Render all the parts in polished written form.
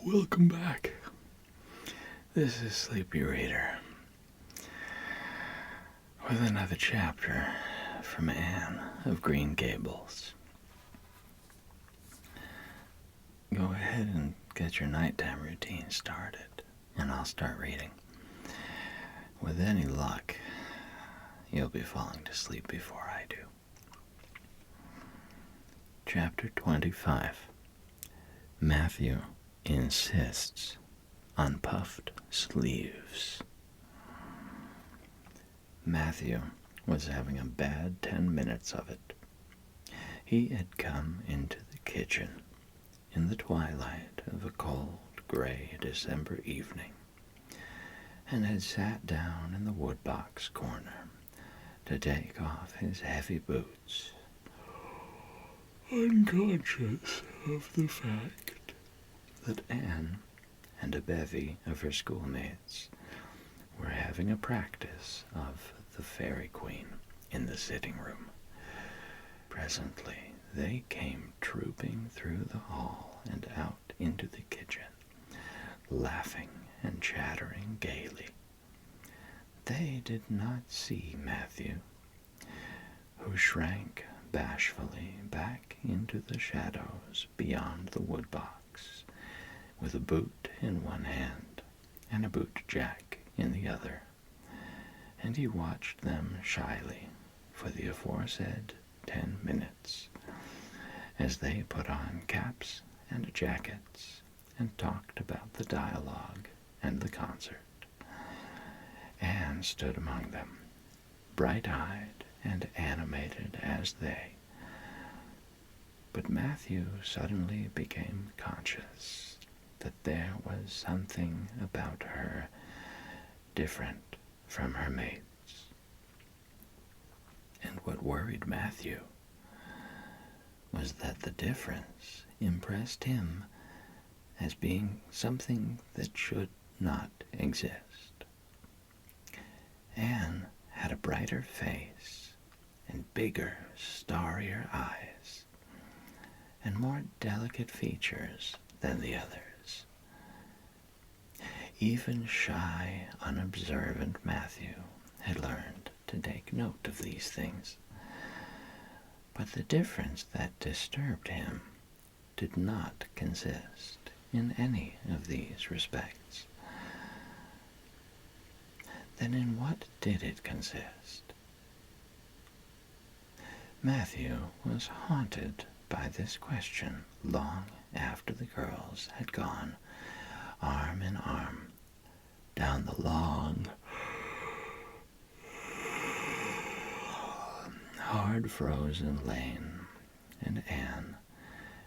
Welcome back. This is Sleepy Reader with another chapter from Anne of Green Gables. Go ahead and get your nighttime routine started, and I'll start reading. With any luck, you'll be falling to sleep before I do. Chapter 25. Matthew insists on puffed sleeves. Matthew was having a bad 10 minutes of it. He had come into the kitchen in the twilight of a cold, gray December evening and had sat down in the woodbox corner to take off his heavy boots, unconscious of the fact that Anne and a bevy of her schoolmates were having a practice of the Fairy Queen in the sitting room. Presently they came trooping through the hall and out into the kitchen, laughing and chattering gaily. They did not see Matthew, who shrank bashfully back into the shadows beyond the woodbox, with a boot in one hand and a boot jack in the other, and he watched them shyly for the aforesaid 10 minutes, as they put on caps and jackets and talked about the dialogue and the concert. Anne stood among them, bright-eyed and animated as they. But Matthew suddenly became conscious that there was something about her different from her mates. And what worried Matthew was that the difference impressed him as being something that should not exist. Anne had a brighter face and bigger, starrier eyes and more delicate features than the others. Even shy, unobservant Matthew had learned to take note of these things. But the difference that disturbed him did not consist in any of these respects. Then in what did it consist? Matthew was haunted by this question long after the girls had gone, arm in arm, down the long, hard-frozen lane, and Anne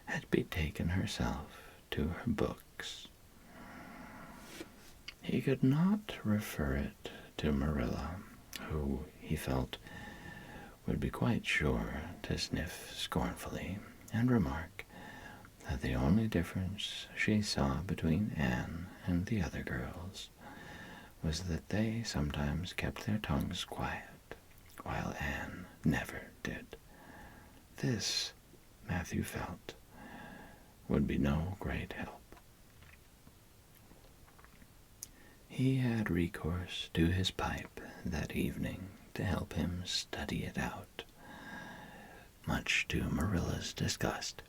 had betaken herself to her books. He could not refer it to Marilla, who, he felt, would be quite sure to sniff scornfully and remark that the only difference she saw between Anne and the other girls was that they sometimes kept their tongues quiet, while Anne never did. This, Matthew felt, would be no great help. He had recourse to his pipe that evening to help him study it out, much to Marilla's disgust.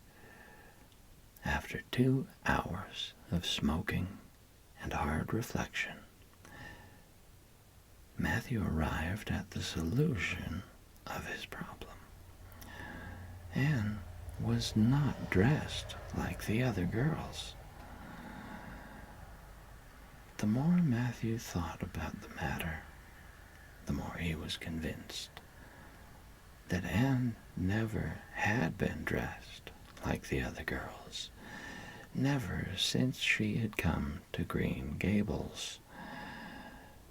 After 2 hours of smoking and hard reflection, Matthew arrived at the solution of his problem. Anne was not dressed like the other girls. The more Matthew thought about the matter, the more he was convinced that Anne never had been dressed like the other girls, never since she had come to Green Gables.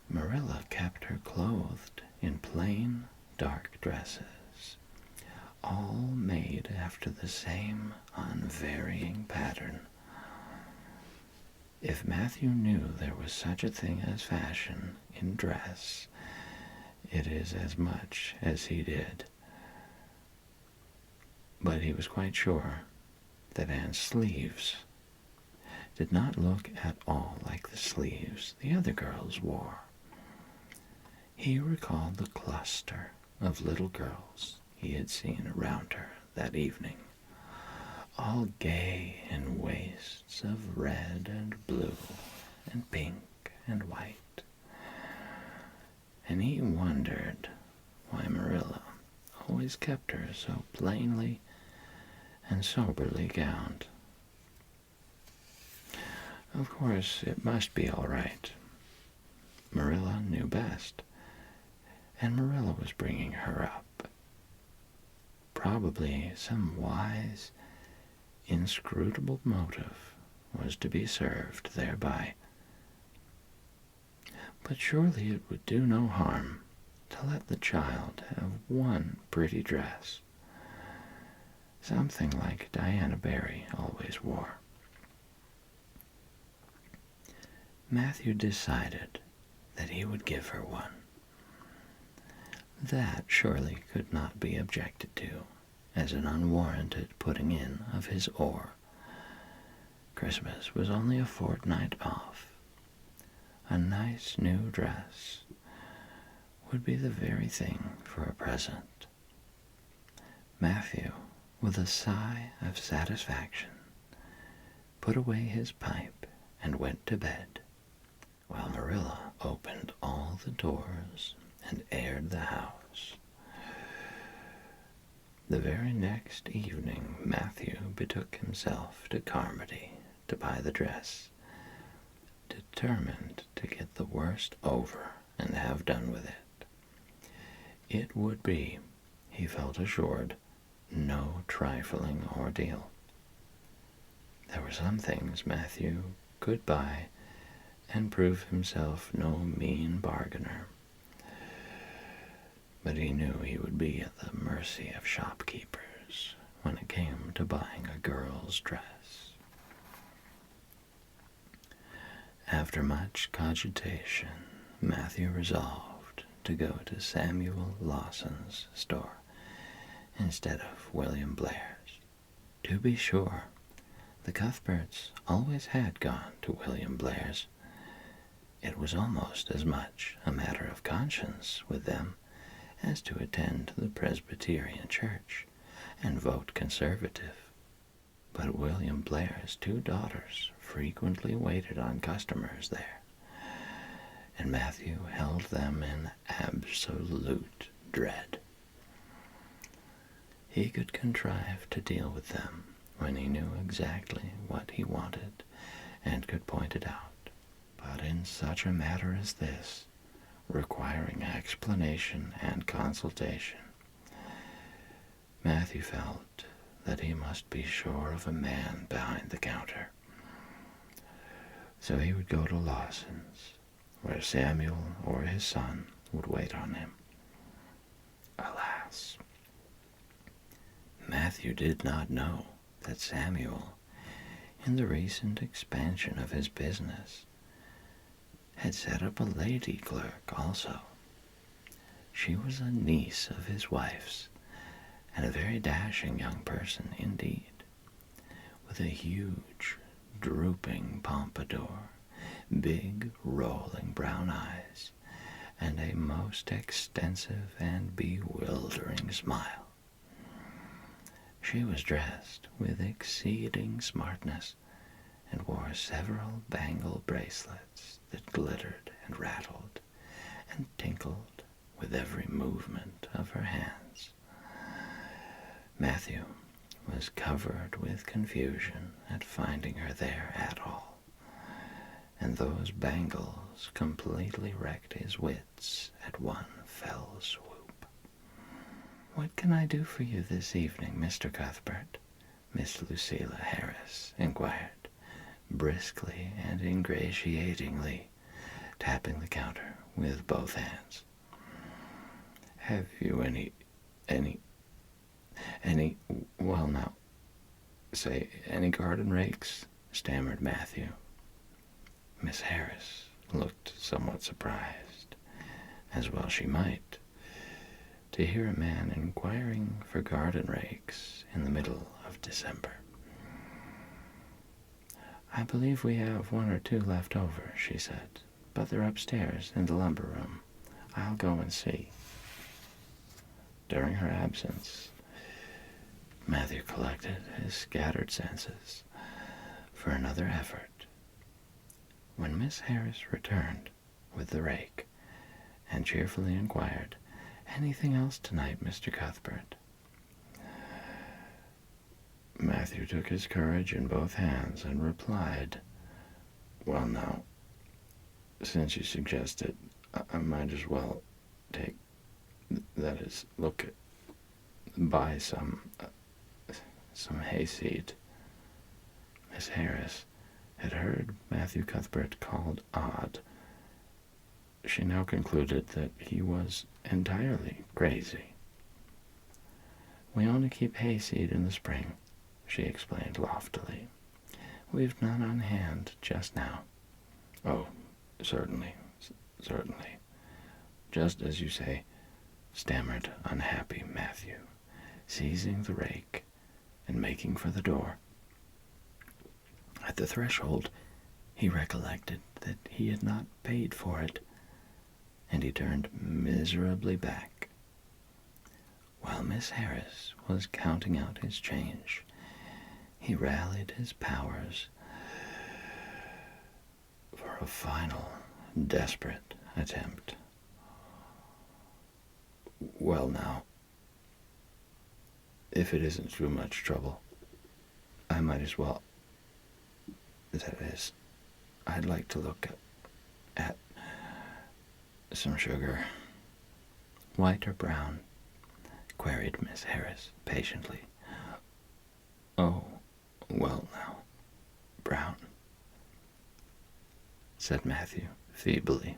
Marilla kept her clothed in plain, dark dresses, all made after the same unvarying pattern. If Matthew knew there was such a thing as fashion in dress, it is as much as he did. But he was quite sure that Anne's sleeves did not look at all like the sleeves the other girls wore. He recalled the cluster of little girls he had seen around her that evening, all gay in waists of red and blue and pink and white. And he wondered why Marilla always kept her so plainly and soberly gowned. Of course, it must be all right. Marilla knew best, and Marilla was bringing her up. Probably some wise, inscrutable motive was to be served thereby. But surely it would do no harm to let the child have one pretty dress, something like Diana Barry always wore. Matthew decided that he would give her one. That surely could not be objected to as an unwarranted putting in of his oar. Christmas was only a fortnight off. A nice new dress would be the very thing for a present. Matthew, with a sigh of satisfaction, put away his pipe and went to bed, while Marilla opened all the doors and aired the house. The very next evening Matthew betook himself to Carmody to buy the dress, determined to get the worst over and have done with it. It would be, he felt assured, no trifling ordeal. There were some things Matthew could buy and prove himself no mean bargainer, but he knew he would be at the mercy of shopkeepers when it came to buying a girl's dress. After much cogitation, Matthew resolved to go to Samuel Lawson's store instead of William Blair's. To be sure, the Cuthberts always had gone to William Blair's. It was almost as much a matter of conscience with them as to attend the Presbyterian church and vote conservative. But William Blair's two daughters frequently waited on customers there, and Matthew held them in absolute dread. He could contrive to deal with them when he knew exactly what he wanted and could point it out. But in such a matter as this, requiring explanation and consultation, Matthew felt that he must be sure of a man behind the counter. So he would go to Lawson's, where Samuel or his son would wait on him. Alas, Matthew did not know that Samuel, in the recent expansion of his business, had set up a lady clerk also. She was a niece of his wife's, and a very dashing young person indeed, with a huge, drooping pompadour, big, rolling brown eyes, and a most extensive and bewildering smile. She was dressed with exceeding smartness, and wore several bangle bracelets that glittered and rattled and tinkled with every movement of her hands. Matthew was covered with confusion at finding her there at all, and those bangles completely wrecked his wits at one fell swoop. "What can I do for you this evening, Mr. Cuthbert?" Miss Lucilla Harris inquired, briskly and ingratiatingly, tapping the counter with both hands. "Have you any, well now, say, any garden rakes?" stammered Matthew. Miss Harris looked somewhat surprised, as well she might, to hear a man inquiring for garden rakes in the middle of December. I believe we have one or two left over, she said, but they're upstairs in the lumber room. I'll go and see. During her absence, Matthew collected his scattered senses for another effort. When Miss Harris returned with the rake and cheerfully inquired, "Anything else tonight, Mr. Cuthbert?" Matthew took his courage in both hands and replied, "Well, now, since you suggest it, I might as well buy some hayseed." Miss Harris had heard Matthew Cuthbert called odd. She now concluded that he was entirely crazy. "We only keep hayseed in the spring," she explained loftily. "We've none on hand just now." "Oh, certainly. Just as you say," stammered unhappy Matthew, seizing the rake and making for the door. At the threshold, he recollected that he had not paid for it, and he turned miserably back. While Miss Harris was counting out his change, he rallied his powers for a final, desperate attempt. "Well, now, if it isn't too much trouble, I might as well. That is, I'd like to look at some sugar." "White or brown?" queried Miss Harris patiently. "Oh, well, now, brown," said Matthew feebly.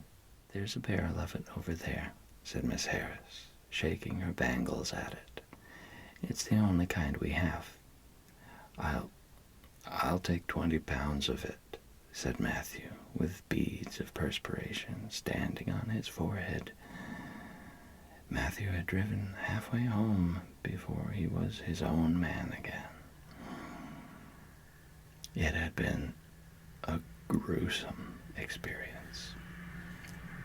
"There's a barrel of it over there," said Miss Harris, shaking her bangles at it. "It's the only kind we have." I'll take 20 pounds of it," said Matthew, with beads of perspiration standing on his forehead. Matthew had driven halfway home before he was his own man again. It had been a gruesome experience,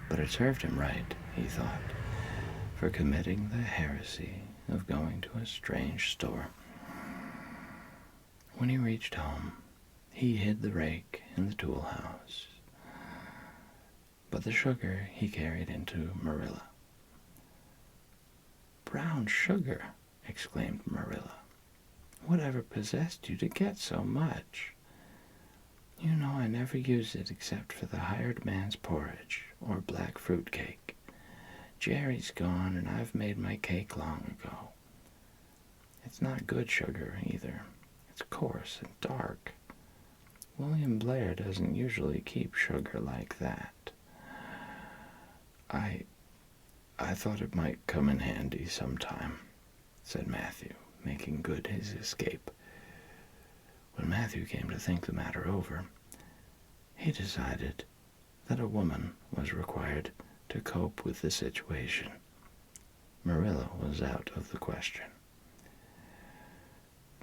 but it served him right, he thought, for committing the heresy of going to a strange store. When he reached home, he hid the rake in the tool house, but the sugar he carried into Marilla. "Brown sugar!" exclaimed Marilla. "Whatever possessed you to get so much? You know I never use it except for the hired man's porridge or black fruit cake. Jerry's gone and I've made my cake long ago. It's not good sugar either. It's coarse and dark. William Blair doesn't usually keep sugar like that. I thought it might come in handy sometime," said Matthew, making good his escape. When Matthew came to think the matter over, he decided that a woman was required to cope with the situation. Marilla was out of the question.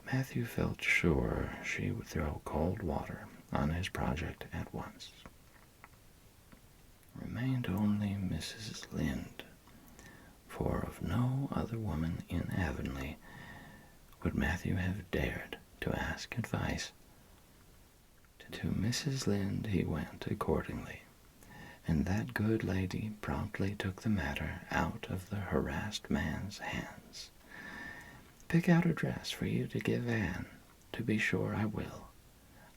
Matthew felt sure she would throw cold water on his project at once. Remained only Mrs. Lynde, for of no other woman in Avonlea would Matthew have dared to ask advice. To Mrs. Lynde he went accordingly, and that good lady promptly took the matter out of the harassed man's hands. "Pick out a dress for you to give Anne. To be sure I will.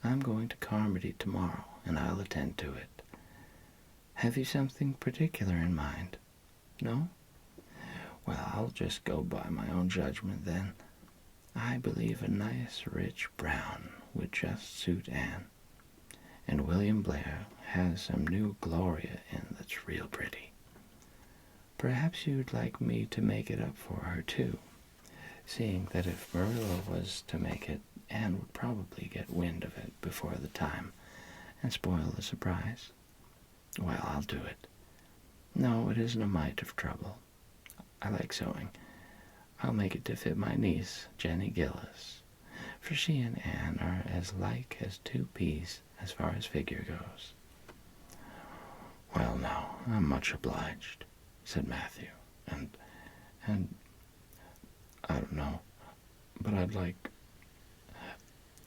I'm going to Carmody tomorrow, and I'll attend to it. Have you something particular in mind? No? Well, I'll just go by my own judgment then. I believe a nice rich brown would just suit Anne. And William Blair has some new Gloria in that's real pretty. Perhaps you'd like me to make it up for her, too, seeing that if Marilla was to make it, Anne would probably get wind of it before the time and spoil the surprise. Well, I'll do it. No, it isn't a mite of trouble. I like sewing. I'll make it to fit my niece, Jenny Gillis, for she and Anne are as like as two peas as far as figure goes." "Well, now, I'm much obliged," said Matthew, and I don't know, but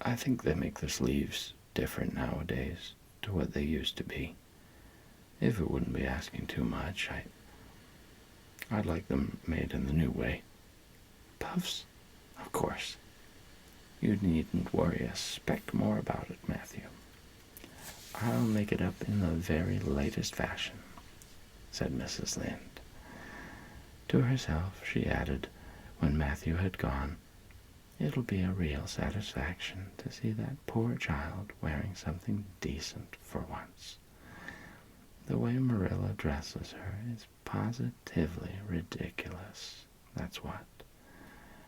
I think they make the sleeves different nowadays to what they used to be. If it wouldn't be asking too much, I'd like them made in the new way." "Puffs? Of course. You needn't worry a speck more about it, Matthew. I'll make it up in the very latest fashion," said Mrs. Lynde. To herself she added, when Matthew had gone, "It'll be a real satisfaction to see that poor child wearing something decent for once. The way Marilla dresses her is positively ridiculous, that's what.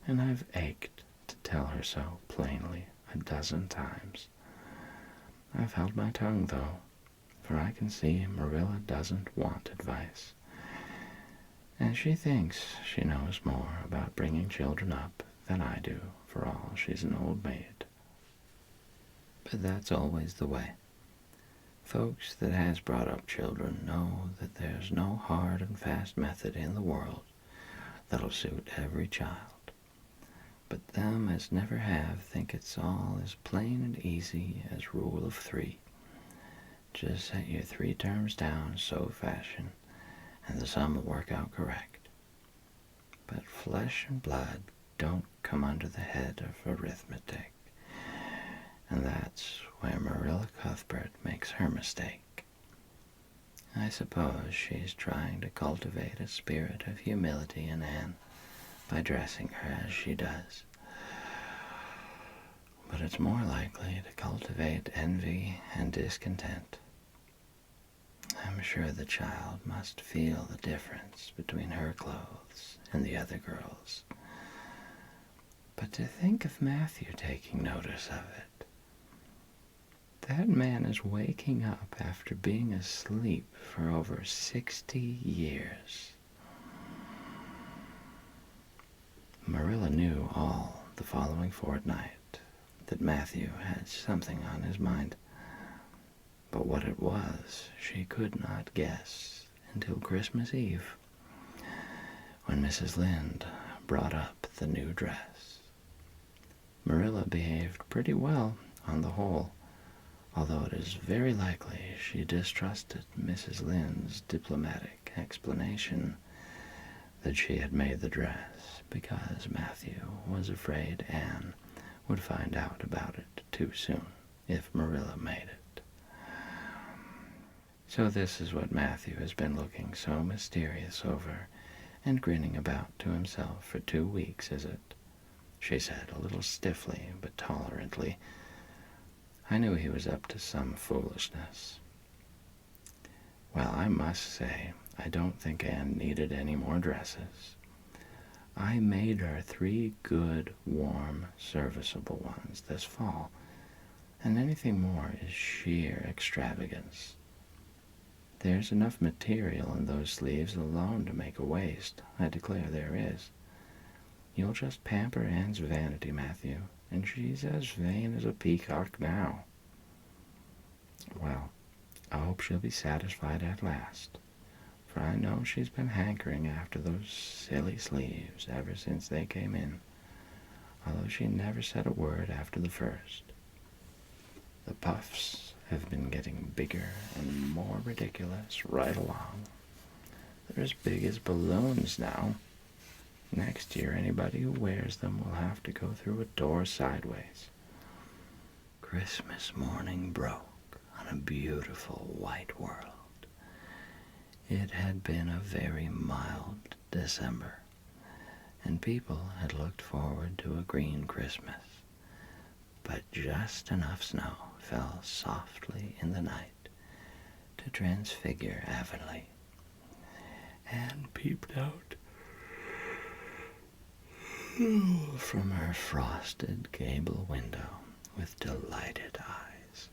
And I've ached to tell her so plainly a dozen times. I've held my tongue, though, for I can see Marilla doesn't want advice. And she thinks she knows more about bringing children up than I do, for all she's an old maid. But that's always the way. Folks that has brought up children know that there's no hard and fast method in the world that'll suit every child. But them as never have think it's all as plain and easy as rule of 3. Just set your 3 terms down so fashion, and the sum will work out correct. But flesh and blood don't come under the head of arithmetic, and that's where Marilla Cuthbert makes her mistake. I suppose she's trying to cultivate a spirit of humility in Anne by dressing her as she does. But it's more likely to cultivate envy and discontent. I'm sure the child must feel the difference between her clothes and the other girls. But to think of Matthew taking notice of it. That man is waking up after being asleep for over 60 years. Marilla knew all the following fortnight that Matthew had something on his mind. But what it was, she could not guess until Christmas Eve, when Mrs. Lynde brought up the new dress. Marilla behaved pretty well on the whole, although it is very likely she distrusted Mrs. Lynde's diplomatic explanation that she had made the dress because Matthew was afraid Anne would find out about it too soon if Marilla made it. "So this is what Matthew has been looking so mysterious over and grinning about to himself for 2 weeks, is it?" she said, a little stiffly but tolerantly. I knew he was up to some foolishness. Well, I must say, I don't think Anne needed any more dresses. I made her 3 good, warm, serviceable ones this fall, and anything more is sheer extravagance. There's enough material in those sleeves alone to make a waist, I declare there is. You'll just pamper Anne's vanity, Matthew, and she's as vain as a peacock now. Well, I hope she'll be satisfied at last, for I know she's been hankering after those silly sleeves ever since they came in, although she never said a word after the first. The puffs have been getting bigger and more ridiculous right along. They're as big as balloons now. Next year, anybody who wears them will have to go through a door sideways. Christmas morning broke on a beautiful white world. It had been a very mild December, and people had looked forward to a green Christmas. But just enough snow fell softly in the night to transfigure Avonlea. Anne peeped out from her frosted gable window with delighted eyes.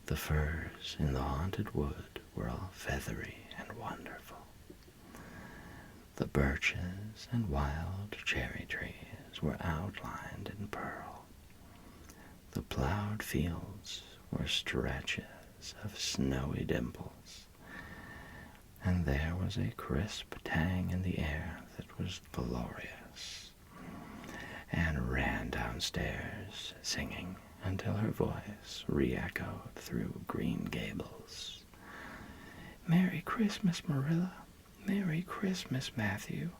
The firs in the haunted wood were all feathery and wonderful. The birches and wild cherry trees were outlined in pearl. The plowed fields were stretches of snowy dimples, and there was a crisp tang in the air that was glorious. Anne ran downstairs, singing until her voice re-echoed through Green Gables. "Merry Christmas, Marilla. Merry Christmas, Matthew.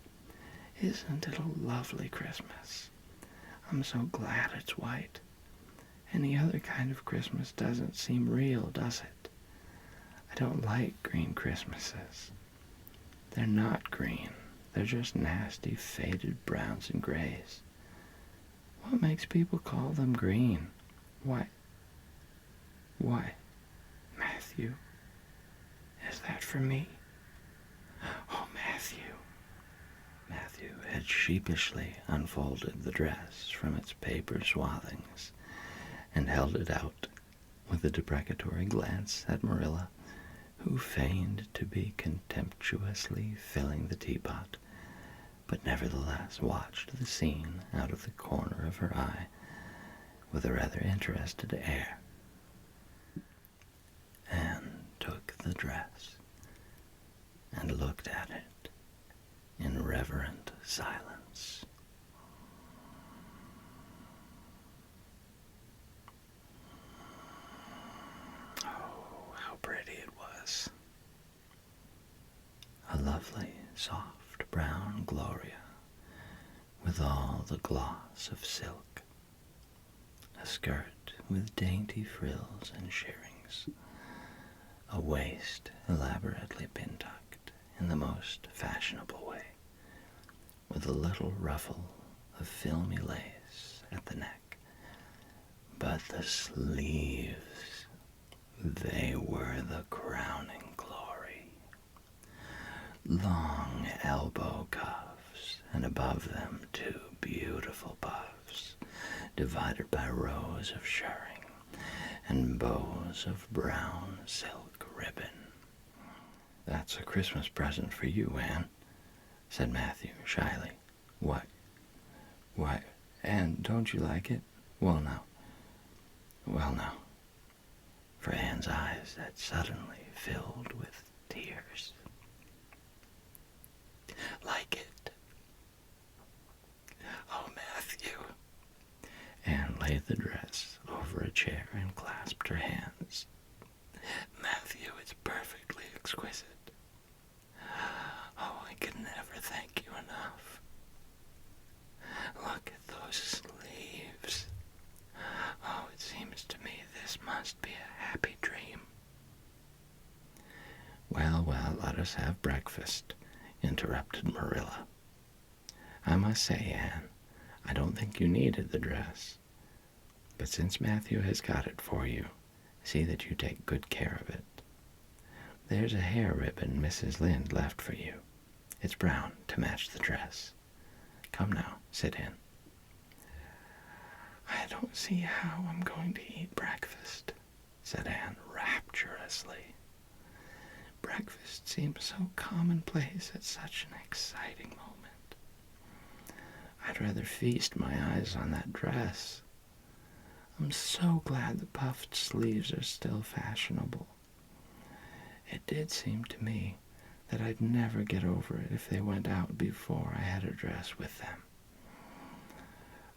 Isn't it a lovely Christmas? I'm so glad it's white. Any other kind of Christmas doesn't seem real, does it? I don't like green Christmases. They're not green. They're just nasty, faded browns and grays. What makes people call them green? Why, Matthew, is that for me? Oh, Matthew." Matthew had sheepishly unfolded the dress from its paper swathings and held it out with a deprecatory glance at Marilla, who feigned to be contemptuously filling the teapot, but nevertheless watched the scene out of the corner of her eye with a rather interested air. Anne took the dress and looked at it in reverent silence. Oh, how pretty it was. A lovely, soft brown gloria with all the gloss of silk, a skirt with dainty frills and shirrings, a waist elaborately pin-tucked in the most fashionable way, with a little ruffle of filmy lace at the neck. But the sleeves, they were the crowning glory. Long elbow cuffs, and above them 2 beautiful puffs, divided by rows of shirring and bows of brown silk ribbon. "That's a Christmas present for you, Anne," said Matthew shyly. Why, Anne, don't you like it? Well, now. For Anne's eyes had suddenly filled with tears. "Like it? Oh, Matthew." Anne laid the dress over a chair and clasped her hands. "Matthew, it's perfectly exquisite. Oh, I can never thank you enough. Look at those sleeves. Oh, it seems to me this must be a happy dream." Well, let us have breakfast," interrupted Marilla. "I must say, Anne, I don't think you needed the dress. But since Matthew has got it for you, see that you take good care of it. There's a hair ribbon Mrs. Lynde left for you. It's brown to match the dress. Come now, sit in." "I don't see how I'm going to eat breakfast," said Anne rapturously. "Breakfast seems so commonplace at such an exciting moment. I'd rather feast my eyes on that dress. I'm so glad the puffed sleeves are still fashionable. It did seem to me that I'd never get over it if they went out before I had a dress with them.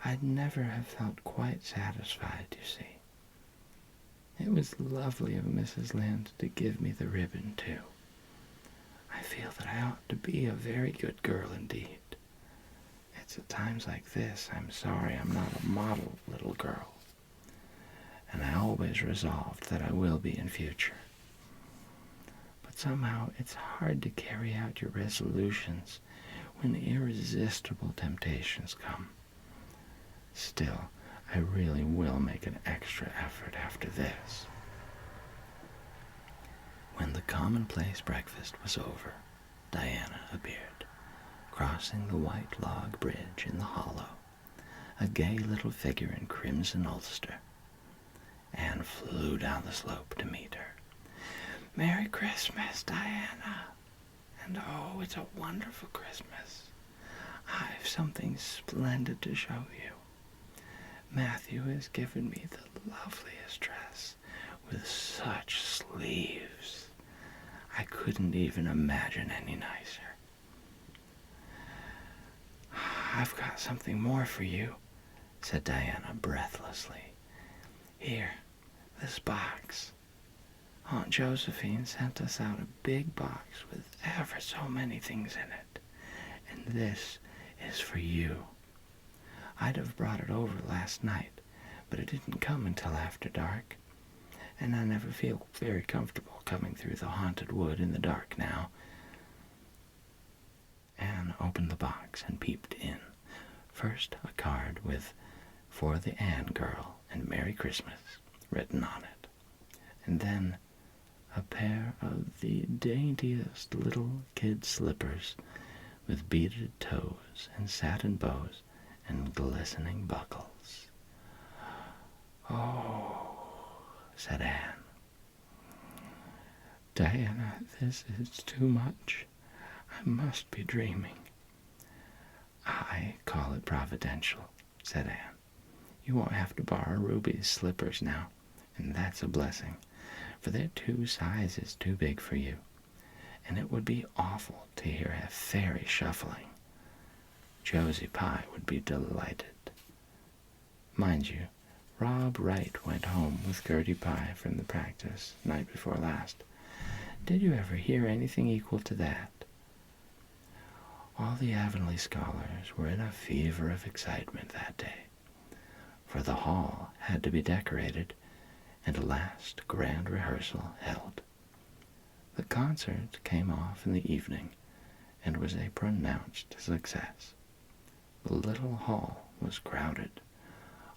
I'd never have felt quite satisfied, you see. It was lovely of Mrs. Lynde to give me the ribbon, too. I feel that I ought to be a very good girl indeed. It's at times like this I'm sorry I'm not a model little girl. And I always resolved that I will be in future. But somehow it's hard to carry out your resolutions when irresistible temptations come. Still, I really will make an extra effort after this." When the commonplace breakfast was over, Diana appeared, crossing the white log bridge in the hollow, a gay little figure in crimson ulster. Anne flew down the slope to meet her. "Merry Christmas, Diana! And oh, it's a wonderful Christmas. I've something splendid to show you. Matthew has given me the loveliest dress with such sleeves. I couldn't even imagine any nicer. I've got something more for you, said Diana breathlessly. Here, this box. Aunt Josephine sent us out a big box with ever so many things in it. And this is for you. I'd have brought it over last night, but it didn't come until after dark. And I never feel very comfortable coming through the haunted wood in the dark now. Anne opened the box and peeped in. First, a card with "For the Anne girl and Merry Christmas" written on it. And then a pair of the daintiest little kid slippers with beaded toes and satin bows and glistening buckles. "Oh," said Anne. "Diana, this is too much. I must be dreaming." "I call it providential," said Anne. "You won't have to borrow Ruby's slippers now, and that's a blessing, for they're 2 sizes too big for you, and it would be awful to hear a fairy shuffling. Josie Pye would be delighted. Mind you, Rob Wright went home with Gertie Pye from the practice night before last. Did you ever hear anything equal to that?" All the Avonlea scholars were in a fever of excitement that day, for the hall had to be decorated and a last grand rehearsal held. The concert came off in the evening and was a pronounced success. The little hall was crowded.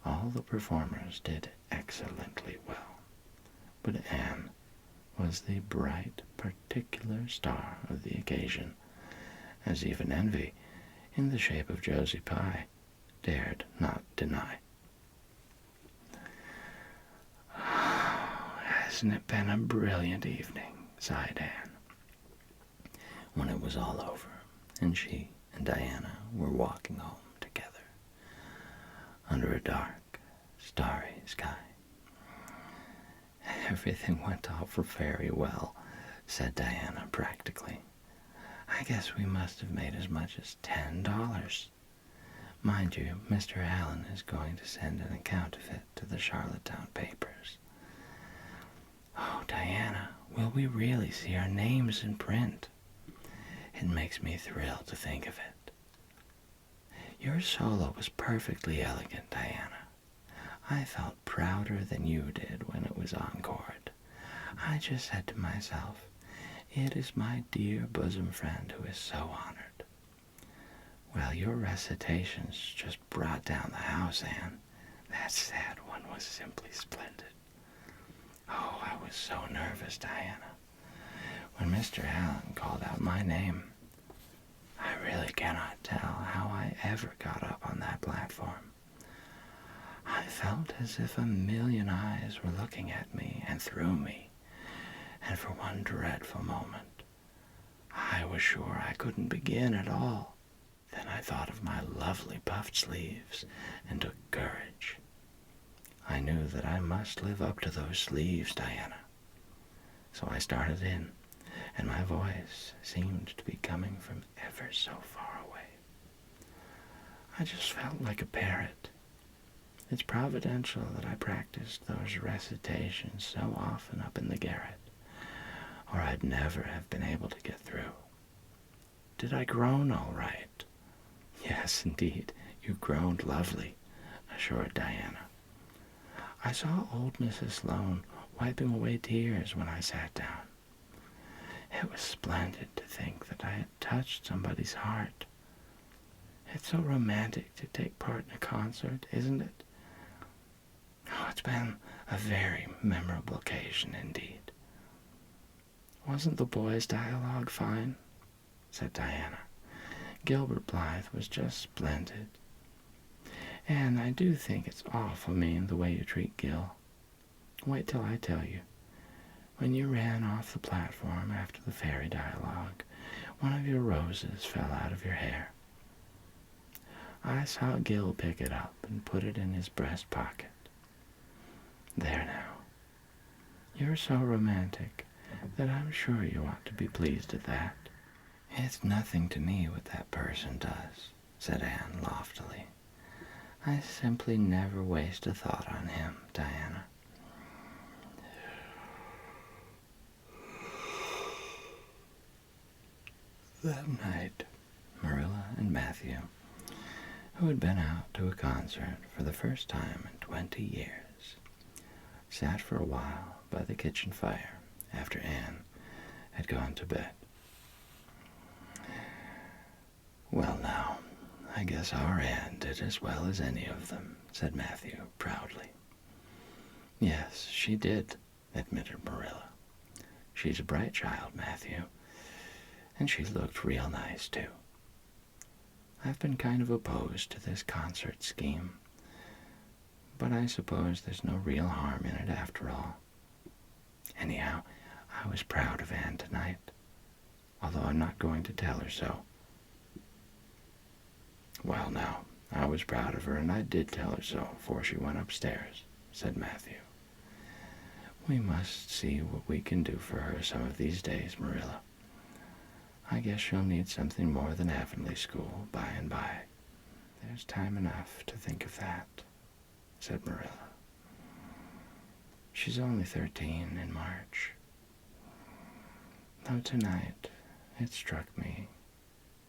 All the performers did excellently well, but Anne was the bright, particular star of the occasion, as even envy, in the shape of Josie Pye, dared not deny. "Hasn't it been a brilliant evening?" sighed Anne, when it was all over, and she and Diana were walking home together, under a dark, starry sky. "Everything went off very well," said Diana practically. "I guess we must have made as much as $10. Mind you, Mr. Allen is going to send an account of it to the Charlottetown papers. Oh, Diana, will we really see our names in print? It makes me thrill to think of it. Your solo was perfectly elegant, Diana. I felt prouder than you did when it was encored. I just said to myself, it is my dear bosom friend who is so honored. Well, your recitations just brought down the house, Anne. That sad one was simply splendid. Oh, I was so nervous, Diana. When Mr. Allen called out my name, I really cannot tell how I ever got up on that platform. I felt as if a million eyes were looking at me and through me, and for one dreadful moment, I was sure I couldn't begin at all. Then I thought of my lovely puffed sleeves and took courage. I knew that I must live up to those sleeves, Diana. So I started in, and my voice seemed to be coming from ever so far away. I just felt like a parrot. It's providential that I practiced those recitations so often up in the garret, or I'd never have been able to get through. Did I groan all right? Yes, indeed, you groaned lovely, assured Diana. I saw old Mrs. Sloane wiping away tears when I sat down. It was splendid to think that I had touched somebody's heart. It's so romantic to take part in a concert, isn't it? Oh, it's been a very memorable occasion indeed. Wasn't the boys' dialogue fine? Said Diana. Gilbert Blythe was just splendid. And I do think it's awful mean the way you treat Gil. Wait till I tell you. When you ran off the platform after the fairy dialogue, one of your roses fell out of your hair. I saw Gil pick it up and put it in his breast pocket. There now. You're so romantic that I'm sure you ought to be pleased at that. It's nothing to me what that person does, said Anne loftily. I simply never waste a thought on him, Diana. That night, Marilla and Matthew, who had been out to a concert for the first time in 20 years, sat for a while by the kitchen fire after Anne had gone to bed. Well now, I guess our Anne did as well as any of them, said Matthew proudly. Yes, she did, admitted Marilla. She's a bright child, Matthew, and she looked real nice, too. I've been kind of opposed to this concert scheme, but I suppose there's no real harm in it after all. Anyhow, I was proud of Anne tonight, although I'm not going to tell her so. Well now, I was proud of her, and I did tell her so before she went upstairs, said Matthew. We must see what we can do for her some of these days, Marilla. I guess she'll need something more than Avonlea School by and by. There's time enough to think of that, said Marilla. She's only 13 in March. Though tonight it struck me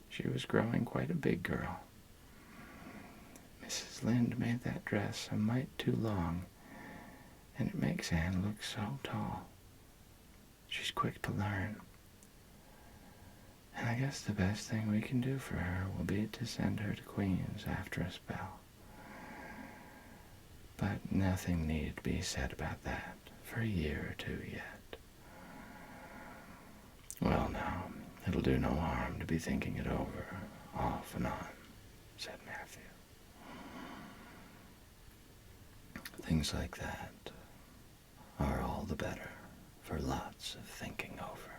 she was growing quite a big girl. Mrs. Lynde made that dress a mite too long, and it makes Anne look so tall. She's quick to learn. And I guess the best thing we can do for her will be to send her to Queen's after a spell. But nothing need be said about that for a year or two yet. Well now, it'll do no harm to be thinking it over off and on, said Matthew. Things like that are all the better for lots of thinking over.